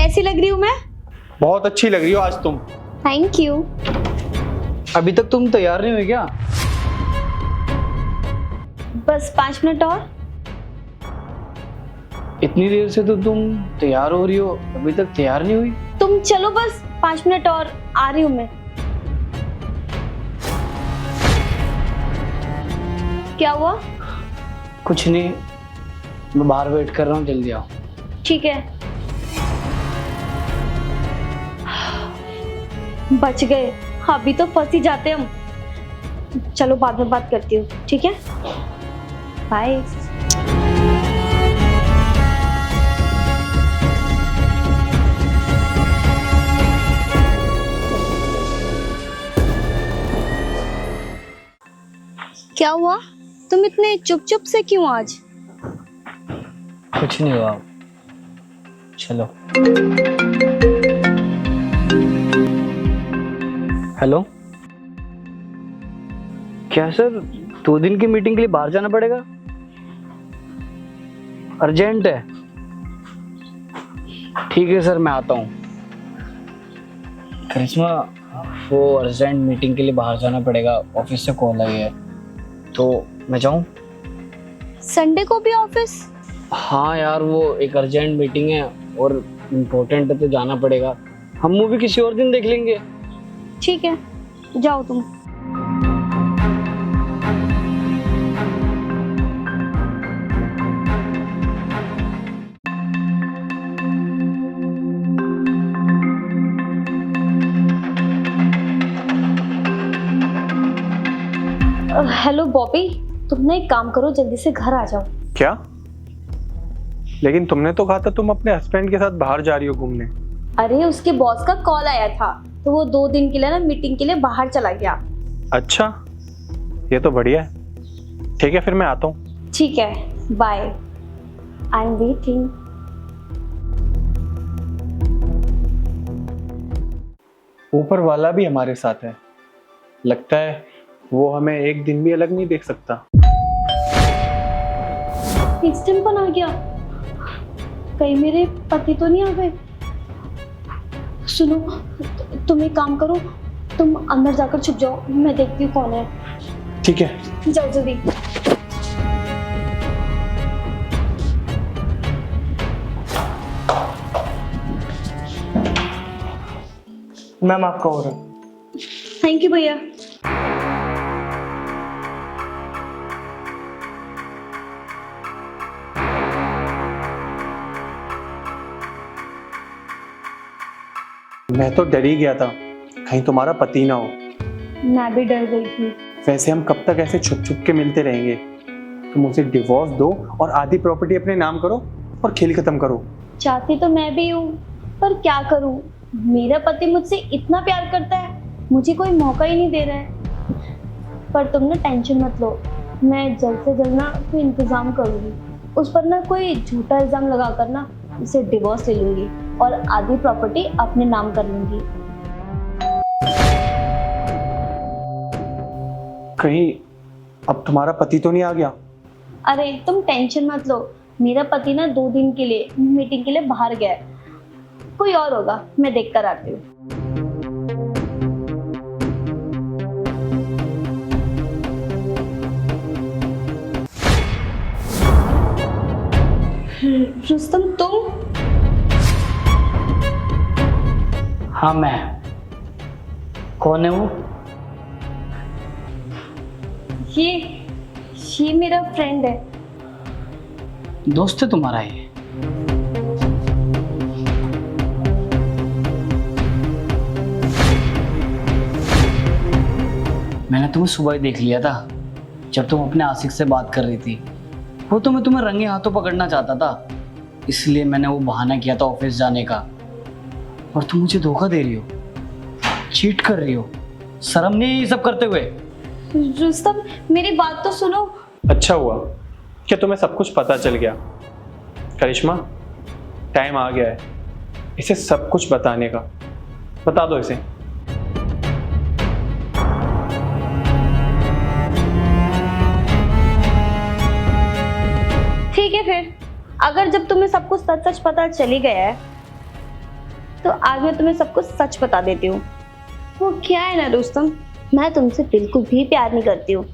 कैसी लग रही हूँ मैं? बहुत अच्छी लग रही हो आज तुम। Thank you. अभी तक तुम तैयार नहीं हुई क्या? बस 5 मिनट और। इतनी देर से तो तुम तैयार हो रही हो, अभी तक तैयार नहीं हुई? तुम चलो, बस 5 मिनट और, आ रही हूँ मैं। क्या हुआ? कुछ नहीं, मैं बाहर वेट कर रहा हूँ, जल्दी आओ। ठीक है। बच गए, अभी तो फंस ही जाते हम। चलो बाद में बात करती हूँ, ठीक है? बाय। क्या हुआ? तुम इतने चुप चुप से क्यों आज? कुछ नहीं हुआ, चलो। हेलो, क्या सर 2 दिन की मीटिंग के लिए बाहर जाना पड़ेगा? अर्जेंट है? ठीक है सर, मैं आता हूँ। करिश्मा, वो अर्जेंट मीटिंग के लिए बाहर जाना पड़ेगा, ऑफिस से कॉल आई है, तो मैं जाऊँ? संडे को भी ऑफिस? हाँ यार, वो एक अर्जेंट मीटिंग है और इम्पोर्टेंट है तो जाना पड़ेगा। हम मूवी किसी और दिन देख लेंगे। ठीक है, जाओ तुम। हेलो बॉबी, तुम ना एक काम करो, जल्दी से घर आ जाओ। क्या? लेकिन तुमने तो कहा था तुम अपने हस्बैंड के साथ बाहर जा रही हो घूमने। अरे उसके बॉस का कॉल आया था, तो वो 2 दिन के लिए ना मीटिंग के लिए बाहर चला गया। अच्छा, ये तो बढ़िया है। ठीक है, फिर मैं आता हूँ। ठीक है, बाय। I am waiting. ऊपर वाला भी हमारे साथ है, लगता है वो हमें एक दिन भी अलग नहीं देख सकता। एक्सटेंपन आ गया, कहीं मेरे पति तो नहीं आ गए? सुनो, तुम एक काम करो, तुम अंदर जाकर छुप जाओ, मैं देखती हूँ कौन है। ठीक है। जाओ जल्दी। मैम, आपका ऑर्डर। थैंक यू भैया। मैं तो डर ही गया था, कहीं तुम्हारा पति ना हो। मैं भी डर गई थी। वैसे हम कब तक ऐसे छुप छुप के मिलते रहेंगे? तुम उसे डिवोर्स दो और आधी प्रॉपर्टी अपने नाम करो और खेल खत्म करो। चाहती तो मैं भी हूँ, पर क्या करूँ, मेरा पति मुझसे इतना प्यार करता है, मुझे कोई मौका ही नहीं दे रहा है। पर तुम ना टेंशन मत लो, मैं जल्द से जल्द ना कोई इंतजाम करूँगी। उस पर ना कोई झूठा इल्जाम लगाकर ना उसे डिवोर्स ले लूंगी और आधी प्रॉपर्टी अपने नाम कर लूंगी। कहीं अब तुम्हारा पति तो नहीं आ गया? अरे तुम टेंशन मत लो, मेरा पति ना 2 दिन के लिए मीटिंग के लिए बाहर गया है। कोई और होगा, मैं देख कर आती हूँ। रुस्तम, तुम? हाँ मैं। कौन है वो? ये मेरा फ्रेंड है। दोस्त है तुम्हारा ये? मैंने तुम्हें सुबह ही देख लिया था जब तुम अपने आशिक से बात कर रही थी। वो तो मैं तुम्हें रंगे हाथों पकड़ना चाहता था, इसलिए मैंने वो बहाना किया था ऑफिस जाने का। और तुम मुझे धोखा दे रही हो, चीट कर रही हो। शर्म नहीं है ये सब करते हुए? रुस्तम, मेरी बात तो सुनो। अच्छा हुआ कि तुम्हें सब कुछ पता चल गया। करिश्मा, टाइम आ गया है इसे सब कुछ बताने का। बता दो इसे। ठीक है फिर, अगर जब तुम्हें सब कुछ सच सच पता चल ही गया है, तो आज मैं तुम्हें सब कुछ सच बता देती हूँ। वो क्या है ना रुस्तम, मैं तुमसे बिल्कुल भी प्यार नहीं करती हूँ।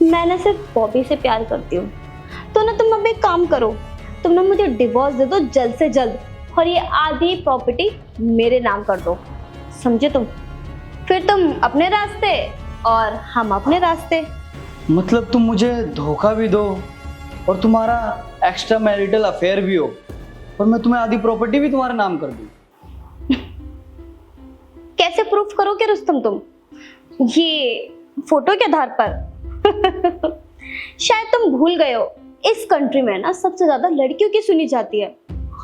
मैं ना सिर्फ बॉबी से प्यार करती हूँ। तो ना तुम अब एक काम करो, तुम ना मुझे डिवोर्स दे दो जल्द से जल्द, और ये आधी प्रॉपर्टी मेरे नाम कर दो, समझे तुम? फिर तुम अपने रास्ते और हम अपने रास्ते। मतलब तुम मुझे धोखा भी दो और तुम्हारा एक्स्ट्रा मैरिटल अफेयर भी हो और मैं तुम्हें आधी प्रॉपर्टी भी तुम्हारे नाम कर दूं। कैसे प्रूफ करोगे रुस्तम तुम? ये फोटो के आधार पर? शायद तुम भूल गए हो, इस कंट्री में ना सबसे ज्यादा लड़कियों की सुनी जाती है,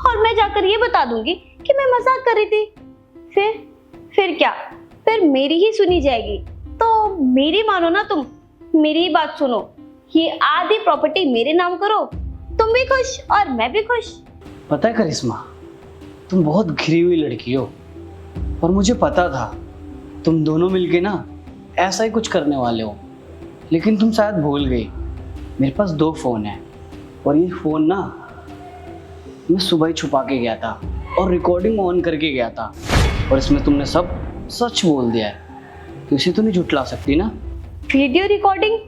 और मैं जाकर ये बता दूंगी कि मैं मजाक कर रही थी। फिर क्या? फिर मेरी ही सुनी जाएगी। तो मेरी मानो ना तुम, मेरी ही बात सुनो। ये आधी प्रॉपर्टी मेरे नाम करो, तुम भी खुश और मैं भी खुश। पता है करिश्मा, तुम बहुत घिरी हुई लड़की हो और मुझे पता था तुम दोनों मिलके ना ऐसा ही कुछ करने वाले हो, लेकिन तुम शायद भूल गई मेरे पास 2 फ़ोन हैं और ये फ़ोन ना मैं सुबह ही छुपा के गया था और रिकॉर्डिंग ऑन करके गया था, और इसमें तुमने सब सच बोल दिया है, तो इसे तो नहीं झुठला सकती ना। Video recording?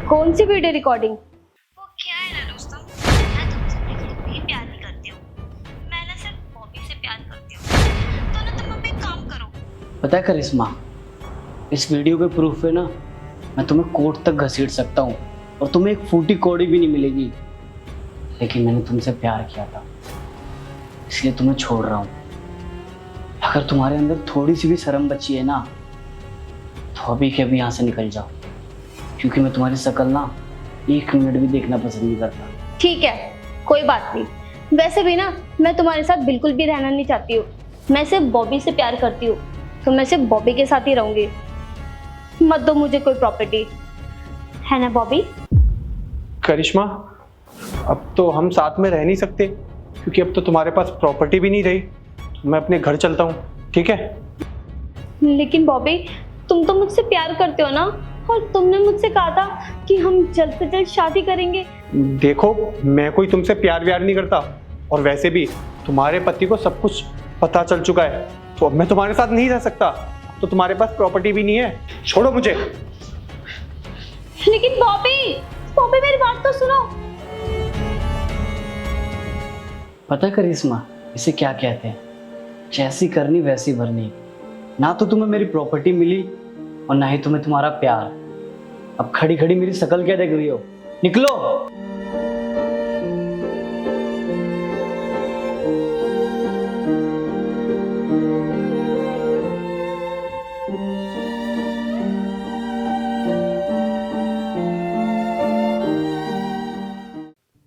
कौन सी वीडियो रिकॉर्डिंग? वो क्या है ना दोस्तों, मैं तुमसे बिल्कुल भी प्यार नहीं करती हूँ। मैं ना सिर्फ बॉबी से प्यार करती हूँ। तो ना तुम अब एक काम करो। पता है करिश्मा, इस वीडियो के प्रूफ पे ना मैं तुम्हें कोर्ट तक घसीट सकता हूँ और तुम्हें एक फूटी कौड़ी भी नहीं मिलेगी, लेकिन मैंने तुमसे प्यार किया था इसलिए तुम्हें छोड़ रहा हूँ। अगर तुम्हारे अंदर थोड़ी सी भी शर्म बची है ना, तो अभी के अभी यहाँ से निकल जाओ, क्योंकि मैं तुम्हारी शक्ल ना 1 मिनट भी देखना पसंद नहीं करता। ठीक है, कोई बात नहीं। वैसे भी ना मैं तुम्हारे साथ बिल्कुल भी रहना नहीं चाहती हूँ। मैं सिर्फ बॉबी से प्यार करती हूँ, तो मैं सिर्फ बॉबी के साथ ही रहूंगी। मत दो मुझे कोई प्रॉपर्टी, है ना बॉबी? करिश्मा, अब तो हम साथ में रह नहीं सकते, क्योंकि अब तो तुम्हारे पास प्रॉपर्टी भी नहीं रही। मैं अपने घर चलता हूँ, ठीक है? लेकिन बॉबी, तुम तो मुझसे प्यार करते हो ना, और तुमने मुझसे कहा था कि हम जल्द से जल्द शादी करेंगे। देखो, मैं कोई तुमसे प्यार व्यार नहीं करता, और वैसे भी तुम्हारे पति को सब कुछ पता चल चुका है, तो अब मैं तुम्हारे साथ नहीं रह सकता। तो तुम्हारे पास प्रॉपर्टी भी नहीं है, छोड़ो मुझे। लेकिन बॉबी, बॉबी मेरी बात तो सुनो। पता है करिश्मा, इसे क्या कहते हैं? जैसी करनी वैसी भरनी। ना तो तुम्हें मेरी प्रॉपर्टी मिली और ना ही तुम्हें तुम्हारा प्यार। अब खड़ी खड़ी मेरी शक्ल क्या देख रही हो? निकलो।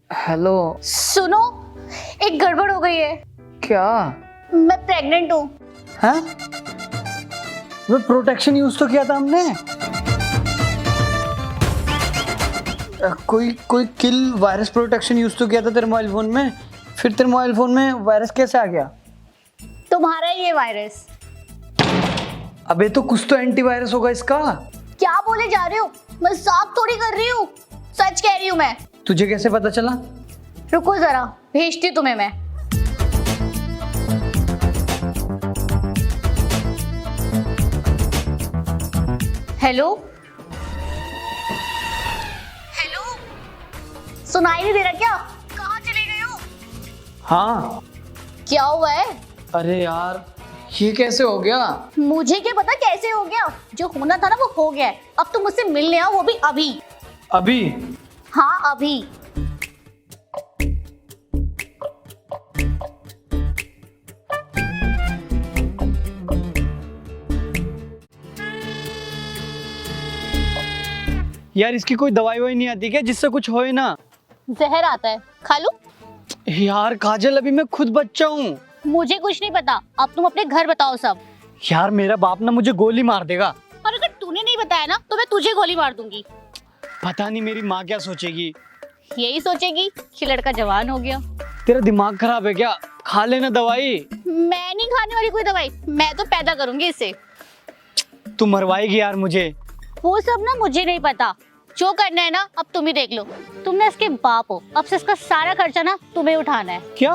हेलो। सुनो, एक गड़बड़ हो गई है। क्या? मैं प्रेग्नेंट हूँ। हैं? वो प्रोटेक्शन यूज तो किया था हमने। कोई किल वायरस प्रोटेक्शन यूज तो किया था तेरे मोबाइल फोन में, फिर तेरे मोबाइल फोन में वायरस कैसे आ गया? तुम्हारा ये वायरस। अबे तो कुछ तो एंटीवायरस होगा इसका। क्या बोले जा रहे हो? मैं साफ थोड़ी कर रही हूँ, सच कह रही हूँ मैं। तुझे कैसे पता चला? रुको जरा, भेजती हूँ तुम्हें मैं। हेलो हेलो, सुनाई नहीं दे रहा क्या? कहाँ चले गए हो? हाँ। क्या हुआ है? अरे यार, ये कैसे हो गया? मुझे क्या पता कैसे हो गया, जो होना था ना वो हो गया है। अब तुम मुझसे मिलने आओ, वो भी अभी। अभी? हाँ अभी। यार इसकी कोई दवाई ववाई नहीं आती क्या जिससे कुछ होए ना? जहर आता है, खा लो। यार काजल, अभी मैं खुद बच्चा हूँ। मुझे कुछ नहीं पता, अब तुम अपने घर बताओ सब। यार मेरा बाप ना मुझे गोली मार देगा। और अगर तूने नहीं बताया ना तो मैं तुझे गोली मार दूंगी। पता नहीं मेरी माँ क्या सोचेगी। यही सोचेगी कि लड़का जवान हो गया। तेरा दिमाग खराब है क्या? खा लेना दवाई। मैं नहीं खाने वाली कोई दवाई, मैं तो पैदा करूंगी इसे। तू मरवाएगी यार मुझे। वो सब ना मुझे नहीं पता, जो करना है ना अब तुम ही देख लो। तुम ना इसके बाप हो, अब से इसका सारा खर्चा ना तुम्हें उठाना है। क्या?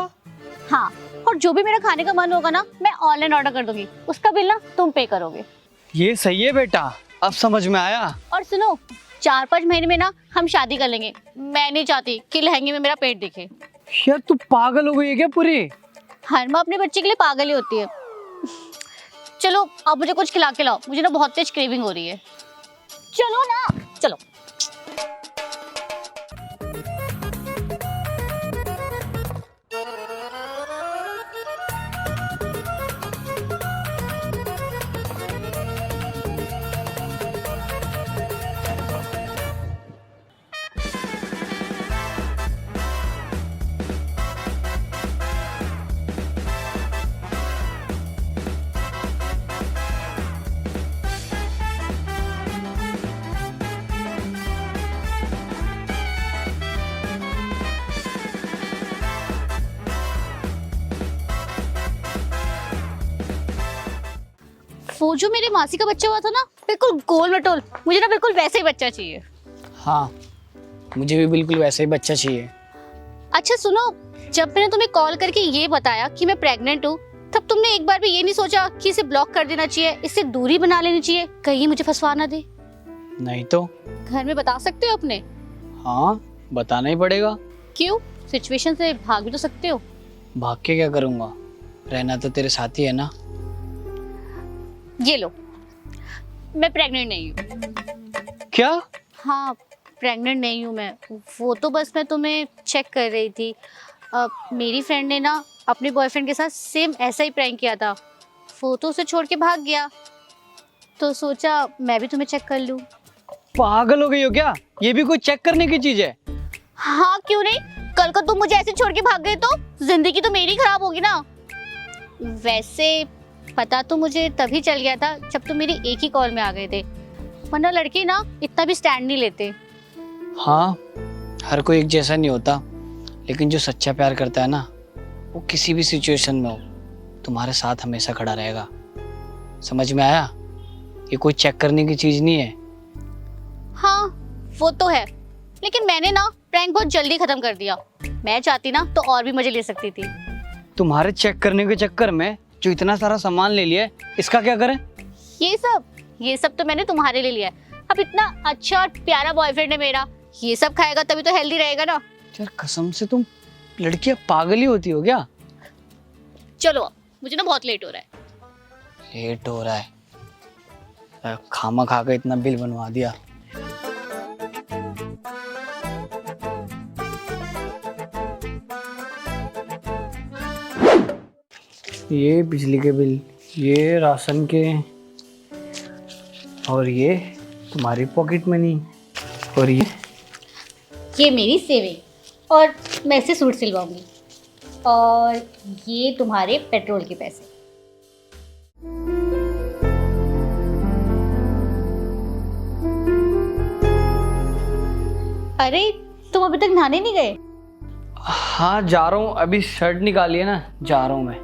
हाँ, और जो भी मेरा खाने का मन होगा ना मैं ऑनलाइन ऑर्डर कर दूंगी, उसका बिल ना तुम पे करोगे। ये सही है बेटा, अब समझ में आया। और सुनो, 4-5 महीने में ना हम शादी कर लेंगे। मैं नहीं चाहती कि लहंगे में मेरा पेट दिखे। यार तू पागल हो गई है क्या पूरी? हर माँ अपने बच्चे के लिए पागल ही होती है। चलो अब मुझे कुछ खिला के लाओ, मुझे ना बहुत तेज क्रेविंग हो रही है। चलो ना, चलो। वो जो मेरी मासी का बच्चा हुआ था ना, बिल्कुल गोल मटोल, मुझे ना बिल्कुल वैसे ही बच्चा चाहिए। हाँ, मुझे भी बिल्कुल वैसे ही बच्चा चाहिए। अच्छा सुनो, जब मैंने तुम्हें कॉल करके ये बताया कि मैं प्रेग्नेंट हूँ, तब तुमने एक बार भी ये नहीं सोचा कि इसे ब्लॉक कर देना चाहिए, इससे दूरी बना लेनी चाहिए, कहीं मुझे फंसवा ना दे। नहीं तो? घर में बता सकते हो अपने? हाँ, बताना ही पड़ेगा। क्यों? सिचुएशन से भाग भी तो सकते हो। भाग के क्या करूँगा, रहना तो तेरे साथ ही है ना। ये लो, मैं प्रेग्नेंट नहीं हूँ। क्या? हाँ, प्रेग्नेंट नहीं हूँ मैं। वो तो बस मैं तुम्हें चेक कर रही थी। मेरी फ्रेंड ने ना अपने बॉयफ्रेंड के साथ सेम ऐसा ही प्रैंक किया था। वो तो उसे छोड़ के भाग गया, तो सोचा मैं भी तुम्हें चेक कर लूँ। पागल हो गई हो क्या? ये भी कोई चेक करने की चीज है? हाँ क्यों नहीं, कल को तुम मुझे ऐसे छोड़ के भाग गए तो जिंदगी तो मेरी खराब होगी ना। वैसे पता तो मुझे तभी चल गया था जब तुम मेरी एक ही कॉल में आ गए थे, वरना लड़के ना इतना भी स्टैंड नहीं लेते। हाँ, हर कोई एक जैसा नहीं होता, लेकिन जो सच्चा प्यार करता है ना, वो किसी भी सिचुएशन में हो तुम्हारे साथ हमेशा खड़ा रहेगा। समझ में आया? ये कोई चेक करने की चीज नहीं है। हाँ वो तो है, लेकिन मैंने ना प्रैंक बहुत जल्दी खत्म कर दिया। मैं चाहती ना तो और भी मजे ले सकती थी। तुम्हारे चेक करने के चक्कर में जो इतना सारा सामान ले लिया है, इसका क्या करें? ये सब तो मैंने तुम्हारे लिए लिया है। अब इतना अच्छा और प्यारा बॉयफ्रेंड है मेरा, ये सब खाएगा तभी तो हेल्दी रहेगा ना। यार कसम से तुम लड़कियां पागल ही होती हो क्या? चलो अब, मुझे ना बहुत लेट हो रहा है। लेट हो रहा है, खामा खा के इतना बिल बनवा दिया। ये बिजली के बिल, ये राशन के, और ये तुम्हारी पॉकेट मनी, और ये मेरी सेविंग और मैं इससे सूट सिलवाऊंगी, और ये तुम्हारे पेट्रोल के पैसे। अरे तुम अभी तक नहाने नहीं गए? हाँ जा रहा हूँ, अभी शर्ट निकाली है ना, जा रहा हूँ मैं।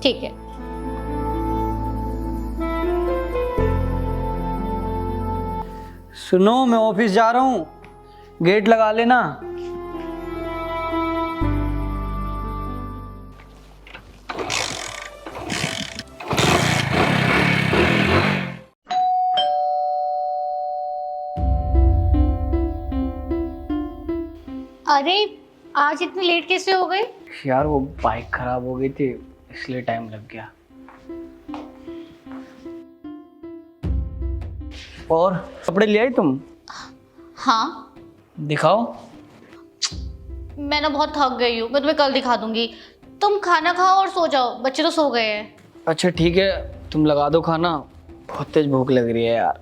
ठीक है। सुनो, मैं ऑफिस जा रहा हूँ, गेट लगा लेना। अरे आज इतनी लेट कैसे हो गए? यार वो बाइक खराब हो गई थी, इसलिए टाइम लग गया। और कपड़े ले आई तुम? हाँ, दिखाओ। मैं ना बहुत थक गई हूँ, मैं तुम्हें कल दिखा दूंगी। तुम खाना खाओ और सो जाओ, बच्चे तो सो गए हैं। अच्छा ठीक है, तुम लगा दो खाना, बहुत तेज भूख लग रही है यार।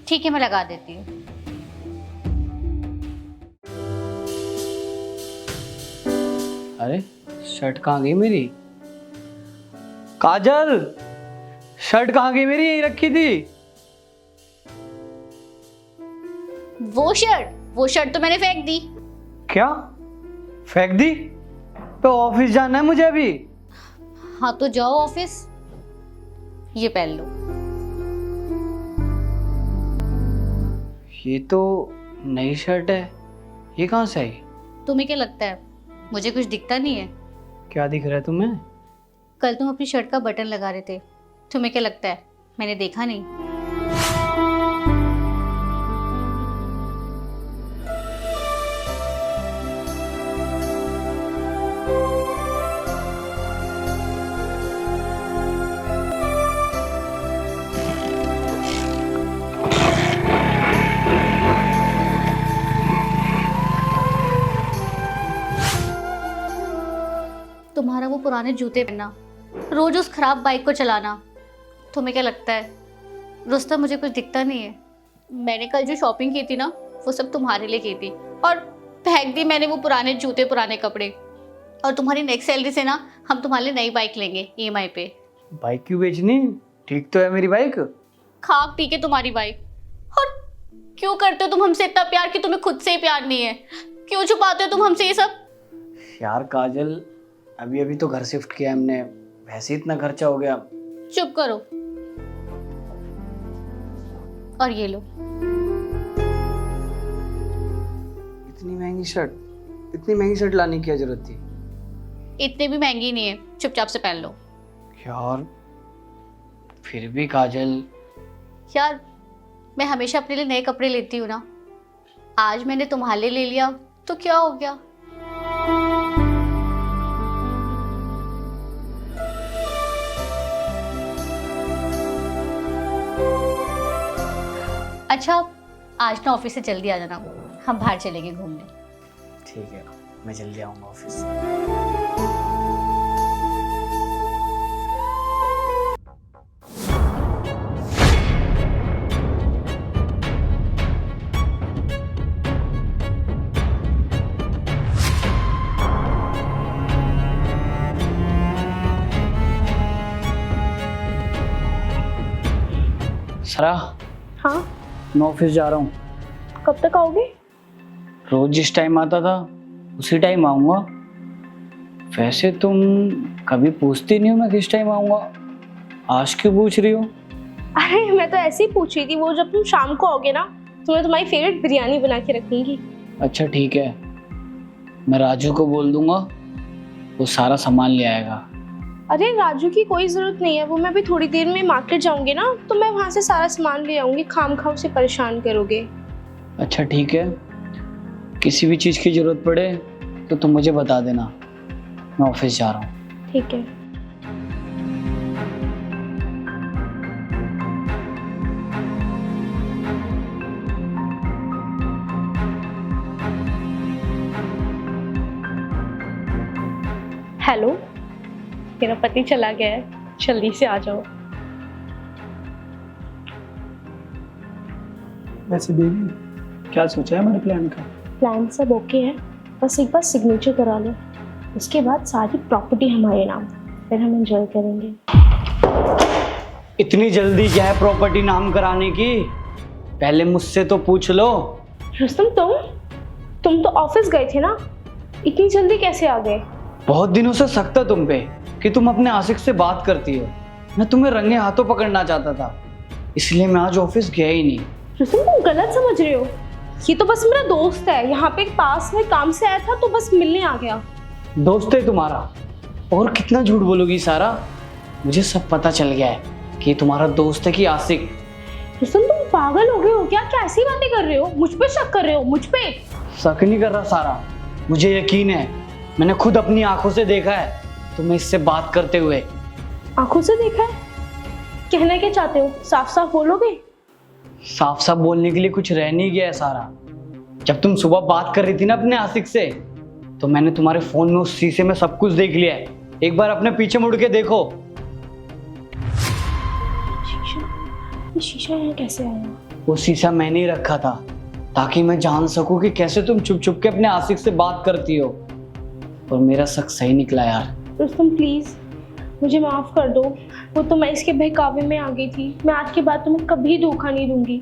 ठीक है, मैं लगा देती हूँ। अरे शर्ट कहाँ गई मेरी? काजल, शर्ट कहाँ गई मेरी? यहीं रखी थी। वो शर्ट तो मैंने फेंक दी। क्या फेंक दी? तो ऑफिस जाना है मुझे अभी। हाँ तो जाओ ऑफिस, ये पहन लो। ये तो नई शर्ट है, ये कहाँ से आई? तुम्हें क्या लगता है मुझे कुछ दिखता नहीं है? क्या दिख रहा है तुम्हें? कल तुम अपनी शर्ट का बटन लगा रहे थे, तुम्हें क्या लगता है मैंने देखा नहीं? तुम्हारा वो पुराने जूते पहनना, रोज उस खराब बाइक को चलाना, तुम्हें क्या लगता है रुस्तम मुझे कुछ दिखता नहीं है? मैंने कल जो शॉपिंग की थी ना, वो सब तुम्हारे लिए की थी, और फेंक दी मैंने वो पुराने जूते पुराने कपड़े। और तुम्हारी नेक्स्ट सैलरी से ना हम तुम्हारे लिए नई बाइक लेंगे EMI पे। बाइक क्यों बेचनी? ठीक तो है मेरी बाइक। खाक ठीक है तुम्हारी बाइक। और क्यों करते हो तुम हमसे इतना प्यार कि तुम्हें खुद से ही प्यार नहीं है? क्यों छुपाते हो तुम हमसे ये सब? यार काजल, अभी अभी तो घर शिफ्ट किया हमने, वैसे इतना खर्चा हो गया। चुप करो। और ये लो। इतनी महंगी शर्ट लाने की क्या जरूरत थी? इतनी भी महंगी नहीं है, चुपचाप से पहन लो। यार फिर भी काजल। यार मैं हमेशा अपने लिए नए कपड़े लेती हूँ ना, आज मैंने तुम्हारे लिए ले लिया तो क्या हो गया? अच्छा, आज ना ऑफिस से जल्दी आ जाना, हम बाहर चलेंगे घूमने। ठीक है, मैं जल्दी आऊँगा ऑफिस से। सरा, हाँ, मैं ऑफिस जा रहा हूँ। कब तक आओगे? रोज जिस टाइम आता था उसी टाइम आऊँगा। वैसे तुम कभी पूछती नहीं हो मैं किस टाइम आऊँगा, आज क्यों पूछ रही हो? अरे मैं तो ऐसे ही पूछ रही थी, वो जब तुम शाम को आओगे ना तो मैं तुम्हारी फेवरेट बिरयानी बना के रखूंगी। अच्छा ठीक है, मैं राजू को बोल दूंगा, वो सारा सामान ले आएगा। अरे राजू की कोई जरूरत नहीं है, वो मैं अभी थोड़ी देर में मार्केट जाऊंगी ना तो मैं वहां से सारा सामान ले आऊंगी, खामखा उसे परेशान करोगे। अच्छा ठीक है, किसी भी चीज़ की ज़रूरत पड़े तो तुम मुझे बता देना, मैं ऑफिस जा रहा हूँ। ठीक है। हेलो, मेरा पति चला गया है, जल्दी से आ जाओ। वैसे बेबी क्या सोचा है हमारे प्लान का? प्लान सब ओके है, बस एक बार सिग्नेचर करा लो, उसके बाद सारी प्रॉपर्टी हमारे नाम, फिर हम एंजॉय करेंगे। इतनी जल्दी क्या है प्रॉपर्टी नाम कराने की? पहले मुझसे तो पूछ लो। रुस्तम, तुम तो ऑफिस गए थे ना, इतनी जल्दी कैसे आ गए? बहुत दिनों से शक था तुम पे कि तुम अपने आशिक से बात करती हो। मैं तुम्हें रंगे हाथों पकड़ना चाहता था, इसलिए मैं आज ऑफिस गया ही नहीं। रुस्तम, तुम गलत समझ रहे हो, ये तो बस मेरा दोस्त है, यहाँ पे पास में काम से आया था तो बस मिलने आ गया। दोस्त है तुम्हारा? और कितना झूठ बोलोगी सारा, मुझे सब पता चल गया है कि तुम्हारा दोस्त है कि आशिक। रुस्तम, तुम पागल हो गए हो क्या? क्या ऐसी बातें कर रहे हो? मुझ पे शक कर रहे हो? मुझ पे शक नहीं कर रहा सारा, मुझे यकीन है, मैंने खुद अपनी आंखों से देखा है तुम्हें इससे बात करते हुए। आंखों से देखा है? कहना क्या चाहते हो, साफ साफ बोलोगे? साफ साफ बोलने के लिए कुछ रह नहीं गया है सारा। जब तुम सुबह बात कर रही थी ना अपने आशिक से, तो मैंने तुम्हारे फोन में उस शीशे में सब कुछ देख लिया है, एक बार अपने पीछे मुड़ के देखो। ये शीशा यहाँ कैसे आया? वो शीशा मैंने ही रखा था ताकि मैं जान सकूं कि कैसे तुम छुप छुप के अपने आशिक से बात करती हो, और मेरा शक सही निकला यार। रुस्तम प्लीज मुझे माफ कर दो, वो तो मैं इसके बहकावे में आ गई थी, मैं आज के बाद तुम्हें कभी धोखा नहीं दूंगी।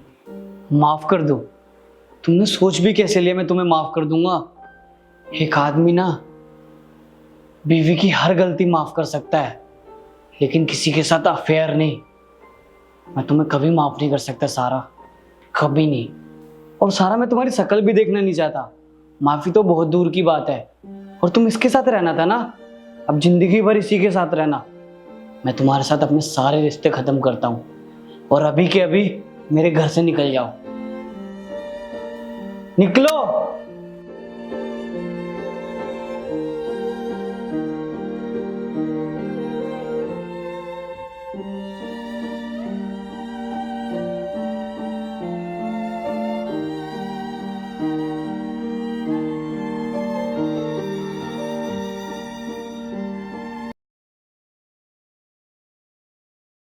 माफ कर दो? तुमने सोच भी कैसे लिया मैं तुम्हें माफ कर दूंगा? एक आदमी ना बीवी की हर गलती माफ कर सकता है, लेकिन किसी के साथ अफेयर नहीं। मैं तुम्हें कभी माफ नहीं कर सकता सारा, कभी नहीं। और सारा, मैं तुम्हारी शक्ल भी देखना नहीं चाहता, माफी तो बहुत दूर की बात है। और तुम इसके साथ रहना था ना, अब जिंदगी भर इसी के साथ रहना, मैं तुम्हारे साथ अपने सारे रिश्ते खत्म करता हूँ और अभी के अभी मेरे घर से निकल जाओ। निकलो।